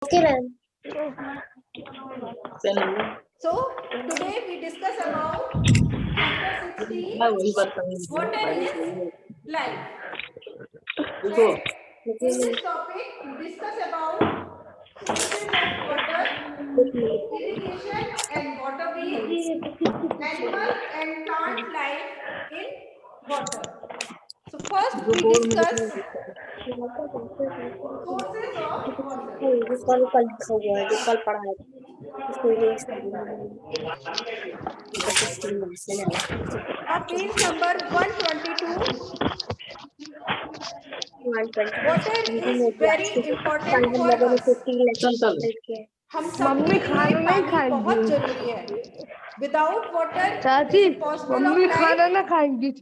Okay, ma'am. So today we discuss about chapter 16. Water is life. And in this topic we discuss about sources of water, irrigation and water wheels, animal and plant life in water. So first we discuss sources of water. कल लिखा हुआ है जो कल पढ़ा है इसको Page number 122. Water is very important for us. हम सब के लिए पानी बहुत जरूरी है. Without water, is it possible of life?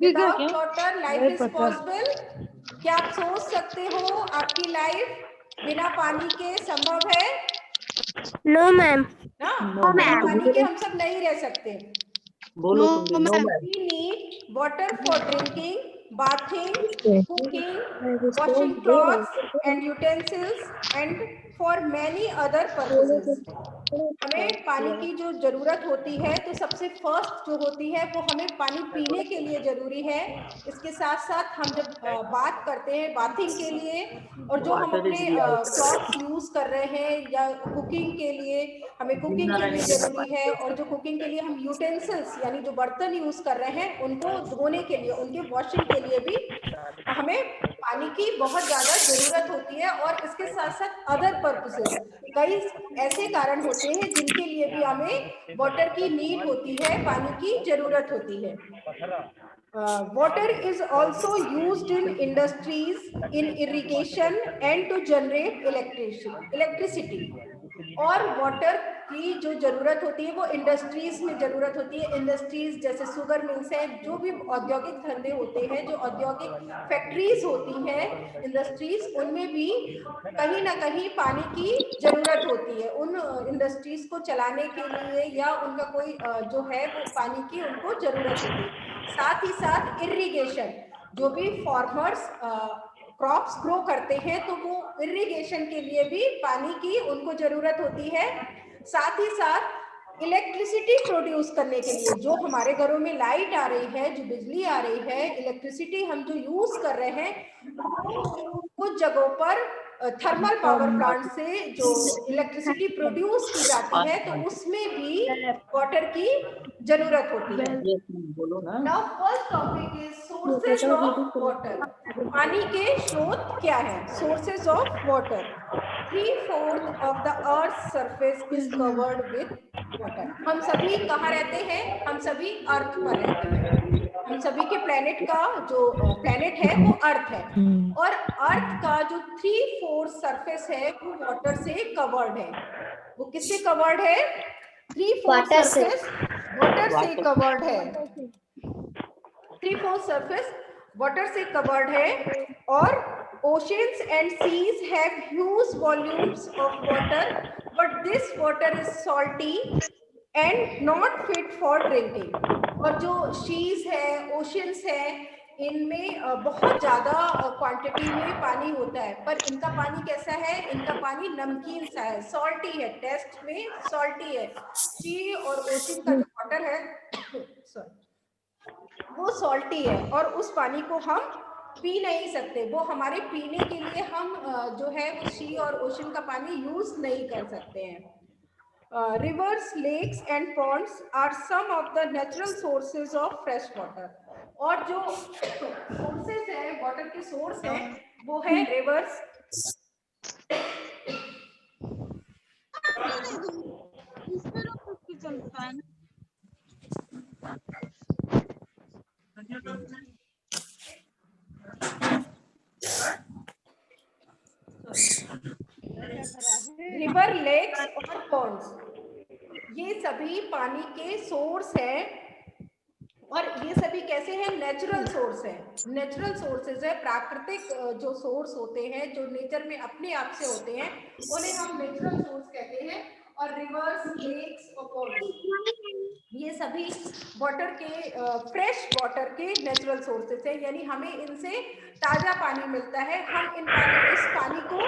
Without water, life is possible. क्या आप सोच सकते हो आपकी लाइफ बिना पानी के संभव है? No ma'am. ना, बिना पानी के हम सब नहीं रह सकते. बोलो ma'am. We need water for drinking, bathing, cooking, washing clothes and utensils and for many other purposes. हमें पानी की जो जरूरत होती है तो सबसे फर्स्ट जो होती है वो हमें पानी पीने के लिए जरूरी है. इसके साथ साथ हम जब बात करते हैं बाथिंग के लिए और जो हम अपने क्लॉथ्स यूज कर रहे हैं या कुकिंग के लिए हमें कुकिंग के लिए जरूरी है और जो कुकिंग के लिए हम यूटेंसिल्स यानी जो बर्तन यूज कर रहे हैं उनको धोने के लिए उनके वॉशिंग के लिए भी हमें पानी की बहुत ज्यादा जरूरत होती है. और इसके साथ साथ अदर पर्पसेस कई ऐसे कारण होते हैं जिनके लिए भी हमें वाटर की नीड होती है, पानी की जरूरत होती है. Water is also used in industries, in irrigation and to generate electricity. और वाटर की जो जरूरत होती है वो इंडस्ट्रीज में जरूरत होती है. इंडस्ट्रीज जैसे शुगर मिल्स है, जो भी औद्योगिक धंधे होते हैं, जो औद्योगिक फैक्ट्रीज होती हैं, इंडस्ट्रीज, उनमें भी कहीं ना कहीं पानी की जरूरत होती है. उन इंडस्ट्रीज को चलाने के लिए या उनका कोई जो है वो पानी की उनको जरूरत होती है. साथ ही साथ इरिगेशन, जो भी फार्मर्स क्रॉप्स ग्रो करते हैं तो वो इरिगेशन के लिए भी पानी की उनको जरूरत होती है. साथ ही साथ इलेक्ट्रिसिटी प्रोड्यूस करने के लिए, जो हमारे घरों में लाइट आ रही है, जो बिजली आ रही है, इलेक्ट्रिसिटी हम जो यूज कर रहे हैं, कुछ जगहों पर थर्मल पावर प्लांट से जो इलेक्ट्रिसिटी प्रोड्यूस की जाती है तो उसमें भी वाटर की जरूरत होती है. Now first topic is sources of water. पानी के स्रोत क्या है? Sources of water. 3/4 of the Earth's surface is covered with water. हम सभी कहाँ रहते हैं? हम सभी अर्थ पर रहते हैं. हम सभी के प्लेनेट का जो प्लेनेट है वो अर्थ है और अर्थ का जो 3/4 सरफेस है वो वाटर से कवर्ड है. वो किससे कवर्ड है? 3/4 सरफेस वाटर से कवर्ड है. 3/4 surface water से covered है और oceans and seas have huge volumes of water, but this water is salty and not fit for drinking. और जो seas है, oceans है, इनमें बहुत ज्यादा क्वांटिटी में पानी होता है, पर इनका पानी कैसा है? इनका पानी नमकीन सा है, सॉल्टी है, टेस्ट में सॉल्टी है. सी और ओशन का जो वाटर है सॉरी वो सॉल्टी है और उस पानी को हम पी नहीं सकते. वो हमारे पीने के लिए हम जो है वो सी और ओशन का पानी यूज नहीं कर सकते हैं. Rivers, lakes and ponds are some of the natural sources of fresh water. और जो सोर्सेज है, वाटर के सोर्स है, वो है रिवर्स, रिवर, लेक्स और पॉन्ड्स, ये सभी पानी के सोर्स हैं. और ये सभी कैसे हैं? नेचुरल सोर्स है. नेचुरल सोर्सेज है, प्राकृतिक जो सोर्स होते हैं, जो नेचर में अपने आप से होते हैं, उन्हें हम नेचुरल सोर्स कहते हैं. और रिवर्स, लेक्स और पॉन्ड्स ये सभी वाटर के फ्रेश वाटर के नेचुरल सोर्सेस है, यानी हमें इनसे ताजा पानी मिलता है। हम इस पानी को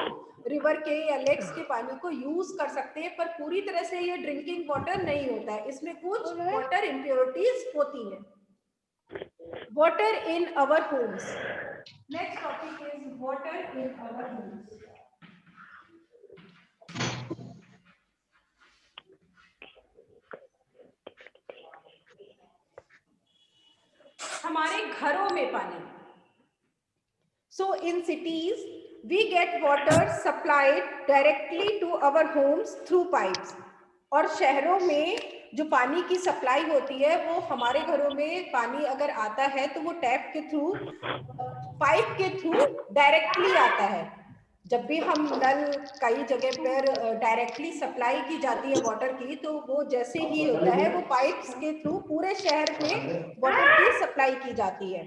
रिवर के या लेक्स के पानी को यूज कर सकते हैं, पर पूरी तरह से ये ड्रिंकिंग वाटर नहीं होता है, इसमें कुछ वाटर इम्प्योरिटीज होती है। Water in our Holmes. Next topic is water in our Holmes. हमारे घरों में पानी। So in cities we get water supplied directly to our homes through pipes. और शहरों में जो पानी की सप्लाई होती है वो हमारे घरों में पानी अगर आता है तो वो टैप के थ्रू, पाइप के थ्रू डायरेक्टली आता है। जब भी हम नल कई जगह पर डायरेक्टली सप्लाई की जाती है वाटर की, तो वो जैसे ही होता है वो पाइप्स के थ्रू पूरे शहर में वाटर की सप्लाई की जाती है।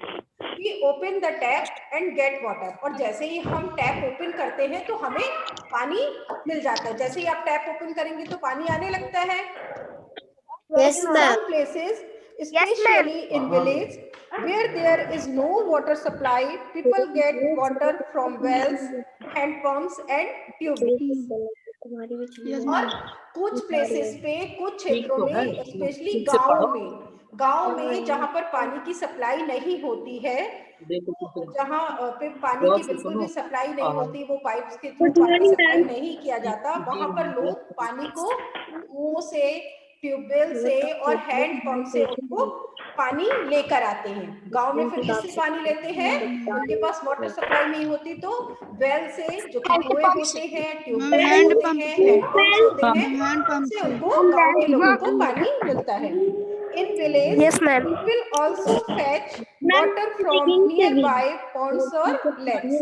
We open the tap and get water. और जैसे ही हम टैप ओपन करते हैं तो हमें पानी मिल जाता है। जैसे ही आप टैप ओपन करेंगे तो पानी आने लगता है। Yes, in ma'am. some places, especially in village where there is no water supply, people get water from wells, hand pumps and tubes. और कुछ प्लेसेस पे, कुछ क्षेत्रों में, स्पेशली गांव में जहां पर पानी की सप्लाई नहीं होती है, जहां पे पानी की बिल्कुल भी सप्लाई नहीं होती, वो पाइप्स के थ्रू पानी सप्लाई नहीं किया जाता, वहां पर लोग पानी को कुओं से, ट्यूबवेल से और हैंड पंप से उनको पानी लेकर आते हैं। गांव में फिर किससे पानी लेते हैं? उनके पास वाटर सप्लाई नहीं होती तो वेल से, जो कि कुएं होते हैं, ट्यूबवेल होते हैं, हैंड पंप्स होते हैं, से उनको गांव के लोगों को पानी मिलता है। In village, Yes, ma'am. people also fetch water from nearby ponds or lakes.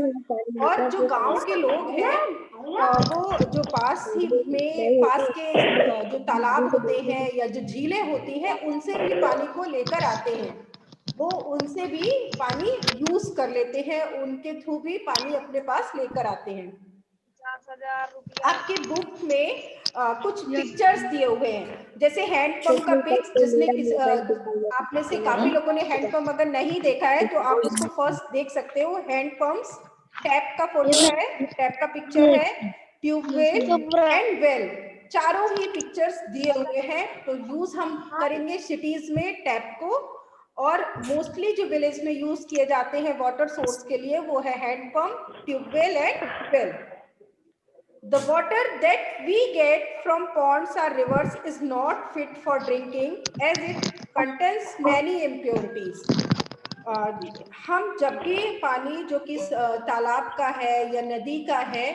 और जो गांव के लोग हैं वो जो पास के जो तालाब होते हैं या जो झीलें होती हैं उनसे भी पानी को लेकर आते हैं। वो उनसे भी पानी यूज कर लेते हैं, उनके थ्रू भी पानी अपने पास लेकर आते हैं। आपके बुक में कुछ पिक्चर्स दिए हुए हैं, जैसे हैंड पंप का पिक्स, जिसने आप में से काफी लोगों ने हैंड पंप अगर नहीं देखा है तो आप उसको फर्स्ट देख सकते हो। हैंड पंप्स, टैप का फोटो है, टैप का पिक्चर है, ट्यूबवेल एंड वेल, चारों ही पिक्चर्स दिए हुए हैं। तो यूज हम करेंगे सिटीज में टैप को, और मोस्टली जो विलेज में यूज किए जाते हैं वाटर सोर्स के लिए वो है hand pump, tubewell and well. The water that we get from ponds or rivers is not fit for drinking as it contains many impurities. हम जब भी पानी जो कि तालाब का है या नदी का है,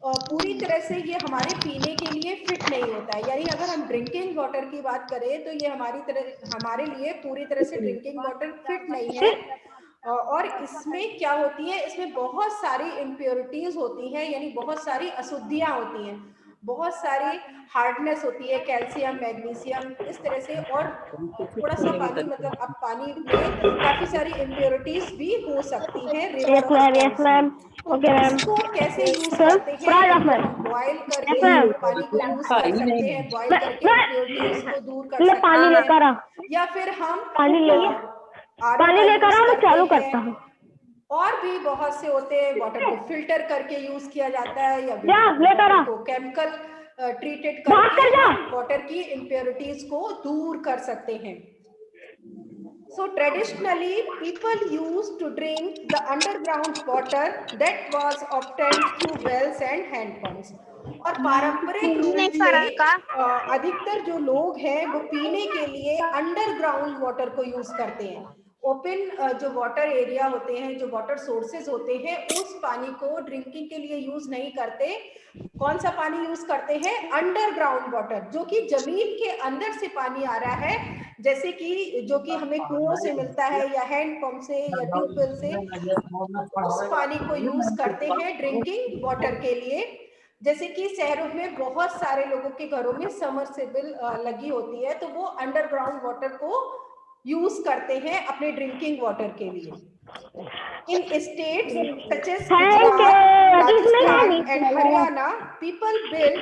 पूरी तरह से ये हमारे पीने के लिए फिट नहीं होता है। यानी अगर हम ड्रिंकिंग वाटर की बात करें तो ये हमारे लिए पूरी तरह से ड्रिंकिंग वाटर फिट नहीं है। और इसमें क्या होती है, इसमें बहुत सारी इम्प्योरिटीज होती हैं, यानी बहुत सारी अशुद्धियां होती हैं, बहुत सारी हार्डनेस होती है, कैल्शियम, मैग्नीशियम, इस तरह से। और थोड़ा सा पानी, मतलब अब पानी में काफी सारी इम्प्योरिटीज भी हो सकती हैं रिवर और ponds में। तो इसको कैसे यूज करते हैं? हम बॉयल करके पानी को यूज कर सकते हैं, बॉयल करके इम्प्योरिटीज को दूर कर सकते हैं, या फिर हम पानी लेकर मैं चालू करता हूँ। और भी बहुत से होते हैं, वाटर को फिल्टर करके यूज किया जाता है, या वाटर को केमिकल ट्रीटेड करके वाटर की इम्प्योरिटीज को दूर कर सकते हैं। So traditionally people used to drink the underground water that was obtained through wells and hand pumps. और पारंपरिक रूप से अधिकतर जो लोग हैं वो पीने के लिए अंडरग्राउंड वाटर को यूज करते हैं। ओपन जो वाटर एरिया होते हैं, जो वाटर सोर्सेज होते हैं, उस पानी को ड्रिंकिंग के लिए यूज नहीं करते। कौन सा पानी यूज करते हैं? अंडरग्राउंड वाटर, जो कि जमीन के अंदर से पानी आ रहा है, जैसे कि जो कि हमें कुओं से मिलता है या हैंड पंप से या ट्यूबवेल से, उस पानी को यूज करते हैं ड्रिंकिंग वाटर के लिए। जैसे कि शहरों में बहुत सारे लोगों के घरों में समरसेबल लगी होती है, तो वो अंडरग्राउंड वाटर को यूज करते हैं अपने ड्रिंकिंग वाटर के लिए। In states such as Gujarat, Rajasthan and Haryana, people build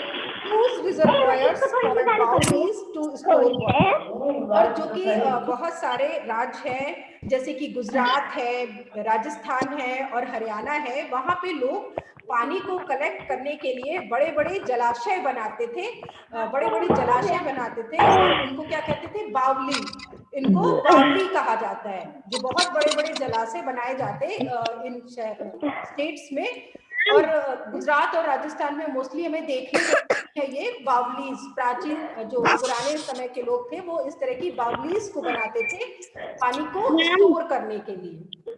huge reservoirs called baolis to store water. और जो कि बहुत सारे राज्य हैं जैसे कि गुजरात है, राजस्थान है और हरियाणा है, वहां पे लोग पानी को कलेक्ट करने के लिए बड़े बड़े जलाशय बनाते थे, बड़े बड़े जलाशय बनाते थे और उनको क्या कहते थे, बावली। इनको बावली कहा जाता है, जो बहुत बड़े बड़े जलाशय बनाए जाते इन स्टेट्स में। और गुजरात और राजस्थान में मोस्टली हमें देखने को है ये बावलीज। प्राचीन जो पुराने समय के लोग थे वो इस तरह की बावलीज को बनाते थे पानी को स्टोर करने के लिए।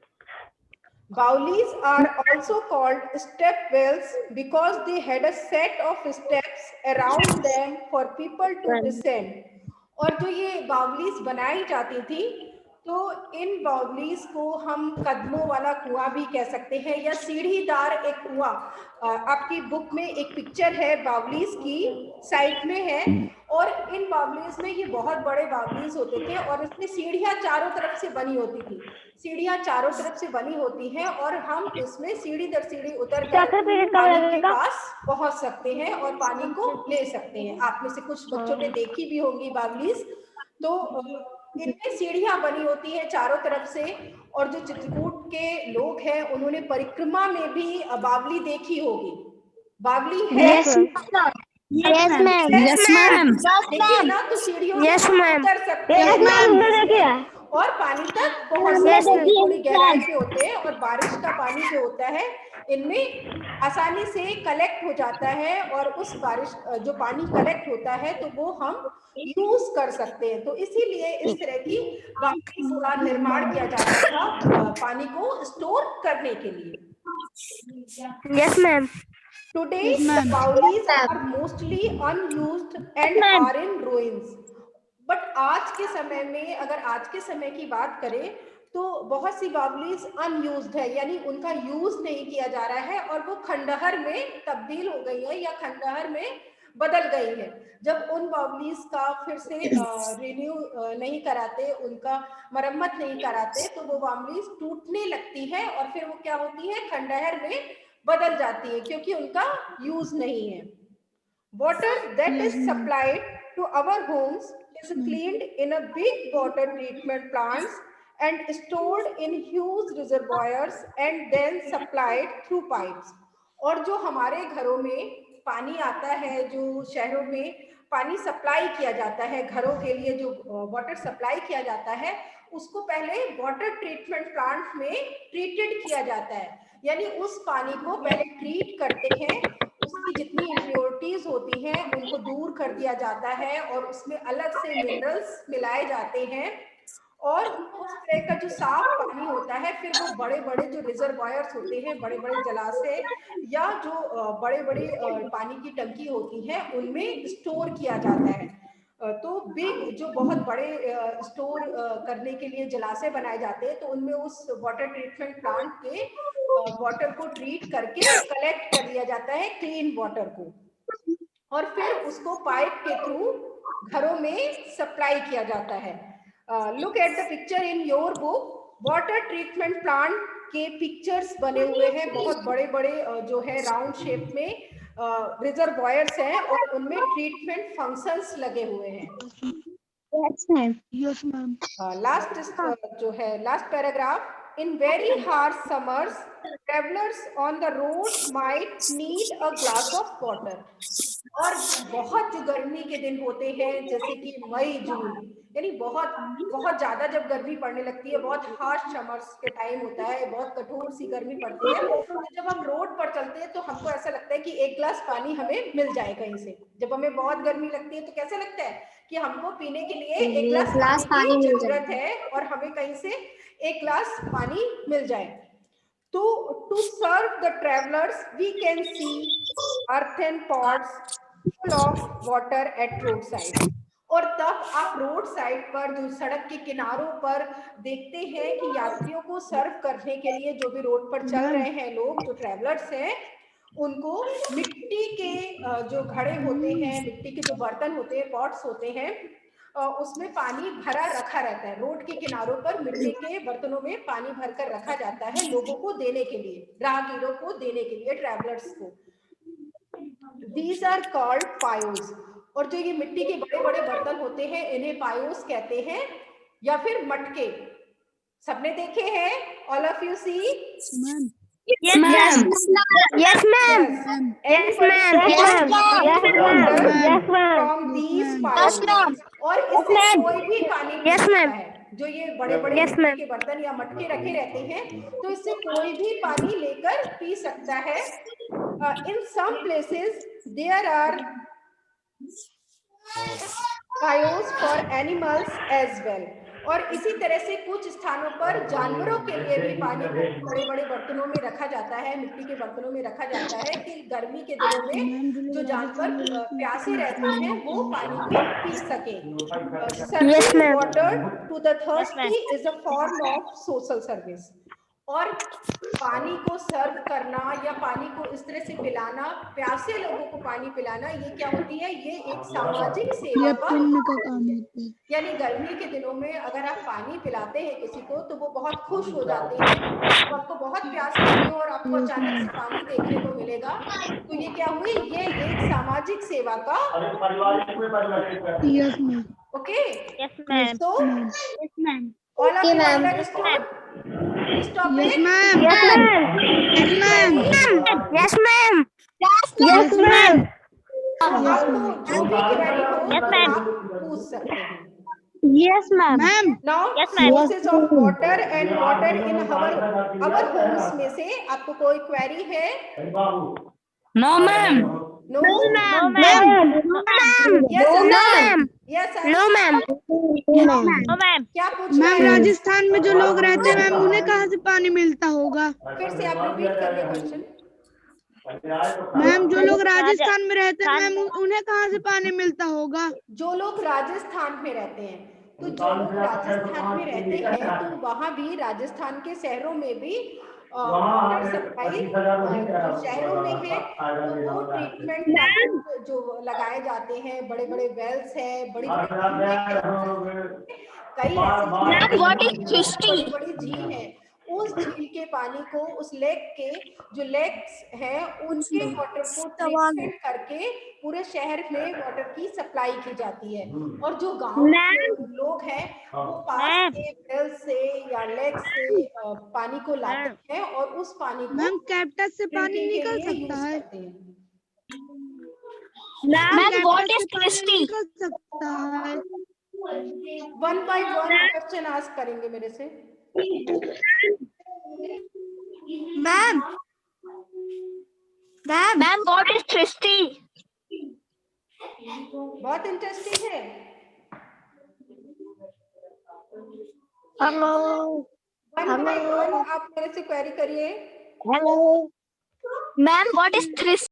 Bowlies are also called step wells because they had a set of steps around them for people to descend. और जो ये बावलीज बनाई जाती थी, तो इन बावलीज को हम कदमों वाला कुआं भी कह सकते हैं या सीढ़ीदार एक कुआं। आपकी बुक में एक पिक्चर है बावलीज की, साइड में है। और इन बावलीज में ये बहुत बड़े बावलीज होते थे और इसमें सीढ़ियां चारों तरफ से बनी होती थी। सीढ़ियां चारों तरफ से बनी होती हैं और हम इसमें सीढ़ी दर सीढ़ी उतर कर पानी के पास पहुंच सकते हैं और पानी को ले सकते हैं। आप में से कुछ बच्चों ने देखी भी होंगी बावलीज। तो इनमें सीढ़ियां बनी होती है चारों तरफ से। और जो चित्रकूट के लोग हैं उन्होंने परिक्रमा में भी बावली देखी होगी। बावली है। यस मैम, यस मैम, देखिए ना, तो सीढ़ियों से उतर सकते हैं और पानी तक पहुंच सकते हैं। थोड़ी गहराई पे होते हैं और बारिश का पानी जो होता है इनमें आसानी से कलेक्ट हो जाता है और उस बारिश जो पानी कलेक्ट होता है तो वो हम यूज कर सकते हैं। तो इसीलिए इस तरह की बावलीज का निर्माण किया जाता था पानी को स्टोर करने के लिए। Yes ma'am. Today, the Bowlies are mostly unused and are in ruins. But आज के समय में, अगर आज के समय की बात करें तो बहुत सी बावलीज अनयूज्ड है, यानी उनका यूज नहीं किया जा रहा है और वो खंडहर में तब्दील हो गई है या खंडहर में बदल गई है। जब उन बावलीज का फिर से रिन्यू नहीं कराते, उनका मरम्मत नहीं कराते, तो वो बावलीज टूटने लगती है और फिर वो क्या होती है, खंडहर में बदल जाती है क्योंकि उनका यूज नहीं है। Water that is supplied to our homes is cleaned in a big water treatment plants and stored in huge reservoirs and then supplied through pipes. और जो हमारे घरों में पानी आता है, जो शहरों में पानी सप्लाई किया जाता है, घरों के लिए जो वाटर सप्लाई किया जाता है, उसको पहले वाटर ट्रीटमेंट प्लांट में ट्रीटेड किया जाता है। यानी उस पानी को पहले ट्रीट करते हैं, उसकी जितनी इम्प्योरिटीज होती हैं उनको दूर कर दिया जाता है और उसमें अलग से मिनरल्स मिलाए जाते हैं और उस तरह का जो साफ पानी होता है फिर वो बड़े बड़े जो रिजर्वायर्स होते हैं, बड़े बड़े जलाशय या जो बड़े बड़े पानी की टंकी होती है उनमें स्टोर किया जाता है। तो बिग जो बहुत बड़े स्टोर करने के लिए जलाशय बनाए जाते हैं तो उनमें उस वाटर ट्रीटमेंट प्लांट के वाटर को ट्रीट करके कलेक्ट कर लिया जाता है, क्लीन वाटर को, और फिर उसको पाइप के थ्रू घरों में सप्लाई किया जाता है। Look at the picture in your book. Water treatment plant के पिक्चर्स बने हुए हैं, बहुत बड़े बड़े जो है राउंड शेप में रिजर्वॉयर्स हैं और उनमें ट्रीटमेंट फंक्शंस लगे हुए हैं। Yes ma'am, yes ma'am. Last जो है last paragraph, in very harsh summers travelers on the road might need a glass of water. और बहुत जो गर्मी के दिन होते हैं जैसे कि मई जून, यानी बहुत बहुत ज्यादा जब गर्मी पड़ने लगती है, बहुत हार्श समर्स के टाइम होता है, बहुत कठोर सी गर्मी पड़ती है, तो जब हम रोड पर चलते हैं तो हमको ऐसा लगता है कि एक ग्लास पानी हमें मिल जाए कहीं से। जब हमें बहुत गर्मी लगती है तो कैसा लगता है कि हमको पीने के लिए एक ग्लास पानी की जरूरत है और हमें कहीं से एक ग्लास पानी मिल जाए। तो to serve the travellers we can see earthen pots full of water at roadside. और तब आप रोड साइड पर जो सड़क के किनारों पर देखते हैं कि यात्रियों को सर्व करने के लिए जो भी रोड पर चल रहे हैं लोग, जो ट्रेवलर्स हैं, उनको मिट्टी के जो घड़े होते हैं, मिट्टी के जो बर्तन होते हैं, पॉट्स होते हैं, उसमें पानी भरा रखा रहता है। रोड के किनारों पर मिट्टी के बर्तनों में पानी भरकर रखा जाता है लोगों को देने के लिए, राहगीरों को देने के लिए, ट्रैवलर्स को। These are called piles. और जो ये मिट्टी के बड़े बड़े बर्तन होते हैं इन्हें पायोस कहते हैं या फिर मटके। सबने देखे हैं? All of you see? Yes, ma'am. Yes, ma'am. Yes, ma'am. Yes, ma'am. Yes, ma'am. Yes, ma'am. From these Yes, piles. ma'am. और इससे ma'am. कोई भी पानी पी Yes, सकता ma'am. है। जो ये बड़े बड़े Yes, मिट्टी ma'am. के बर्तन या मटके रखे रहते हैं तो इससे कोई भी पानी लेकर पी सकता है। In some places there are piles for animals as well. और इसी तरह से कुछ स्थानों पर जानवरों के लिए भी पानी को बड़े बड़े बर्तनों में रखा जाता है, मिट्टी के बर्तनों में रखा जाता है कि गर्मी के दिनों में जो जानवर प्यासे रहते हैं वो पानी को पी सके। Serving water to the thirsty is a form of social service. और पानी को सर्व करना या पानी को इस तरह से पिलाना, प्यासे लोगों को पानी पिलाना, ये क्या होती है? ये एक सामाजिक सेवा का काम होता है। यानी गर्मी के दिनों में अगर आप पानी पिलाते हैं किसी को तो वो बहुत खुश हो जाते हैं। तो आपको बहुत प्यास लगी हो और आपको अचानक से पानी देखने को मिलेगा तो ये क्या हुई? ये एक सामाजिक सेवा का okay. Yes, ma'am. So Yes, ma'am. all of you ma'am. understood this topic? Yes, ma'am. Yes, ma'am. Yes, ma'am. Yes, ma'am. आपको जो भी query हो Yes, ma'am. आप पूछ सकते हैं। Yes, ma'am. Now Yes, ma'am. sources of water and water in our homes में से आपको कोई query है? No, ma'am. No? No, ma'am. No, ma'am. Yes, No, sir. ma'am. Yes, sir. No, ma'am. No, ma'am. क्या पूछ रहे ma'am हैं? राजस्थान में जो लोग रहते हैं मैम उन्हें कहाँ से पानी मिलता होगा? फिर से आप रिपीट करिए क्वेश्चन। मैम जो लोग राजस्थान में रहते हैं मैम उन्हें कहाँ से पानी मिलता होगा? जो लोग राजस्थान में रहते हैं तो जो लोग राजस्थान में रहते हैं तो वहां भी राजस्थान के शहरों में भी वाटर सप्लाई जो शहरों में है तो वो ट्रीटमेंट जो लगाए जाते हैं, बड़े बड़े वेल्स है, बड़ी कई ऐसी बड़ी झील है, उस झील के पानी को, उस लेक के जो लेक्स हैं उनके वाटर को ट्रीटमेंट करके पूरे शहर में वाटर की सप्लाई की जाती है। और जो गांव के लोग हैं वो पास के वेल से या लेक से पानी को लाते हैं और उस पानी को मैम कैक्टस से पानी निकल सकता है? Ma'am, what is Christy? निकल सकता है? 1 by 1 क्वेश्चन आस्क करेंगे मेरे से। Ma'am, what is Christy? बहुत इंटरेस्टिंग है। Hello. 1 by 1 आप मेरे से क्वेरी करिए। Hello. Ma'am, what is Christy?